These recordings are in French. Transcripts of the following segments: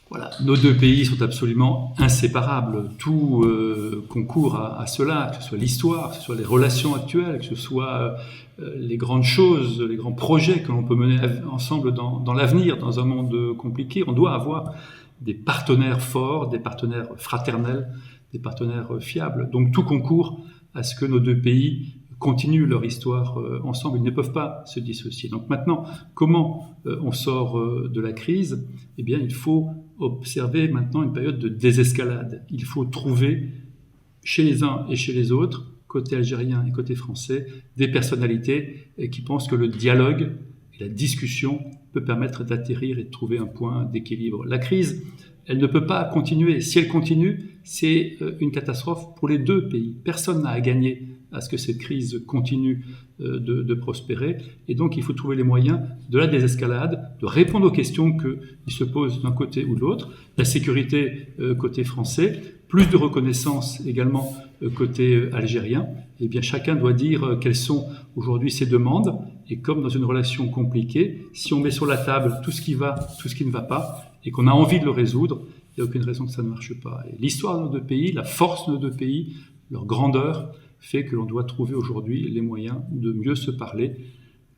Voilà, nos deux pays sont absolument inséparables. Tout concourt à cela, que ce soit l'histoire, que ce soit les relations actuelles, que ce soit les grandes choses, les grands projets que l'on peut mener ensemble dans l'avenir, dans un monde compliqué. On doit avoir des partenaires forts, des partenaires fraternels, des partenaires fiables. Donc tout concourt à ce que nos deux pays continuent leur histoire ensemble. Ils ne peuvent pas se dissocier. Donc maintenant, comment on sort de la crise ? Eh bien, il faut observer maintenant une période de désescalade. Il faut trouver chez les uns et chez les autres, côté algérien et côté français, des personnalités qui pensent que le dialogue et la discussion peut permettre d'atterrir et de trouver un point d'équilibre. La crise, elle ne peut pas continuer. Si elle continue, c'est une catastrophe pour les deux pays. Personne n'a à gagner à ce que cette crise continue de prospérer. Et donc, il faut trouver les moyens de la désescalade, de répondre aux questions qui se posent d'un côté ou de l'autre. La sécurité côté français, plus de reconnaissance également côté algérien. Eh bien, chacun doit dire quelles sont aujourd'hui ses demandes. Et comme dans une relation compliquée, si on met sur la table tout ce qui va, tout ce qui ne va pas, et qu'on a envie de le résoudre, il n'y a aucune raison que ça ne marche pas. Et l'histoire de nos deux pays, la force de nos deux pays, leur grandeur, fait que l'on doit trouver aujourd'hui les moyens de mieux se parler.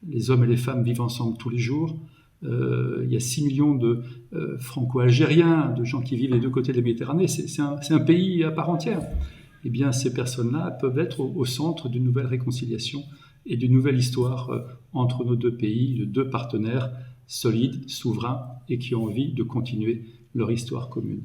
Les hommes et les femmes vivent ensemble tous les jours. Il y a 6 millions de franco-algériens, de gens qui vivent des deux côtés de la Méditerranée. C'est un pays à part entière. Eh bien, ces personnes-là peuvent être au centre d'une nouvelle réconciliation et d'une nouvelle histoire entre nos deux pays, de deux partenaires solides, souverains et qui ont envie de continuer leur histoire commune.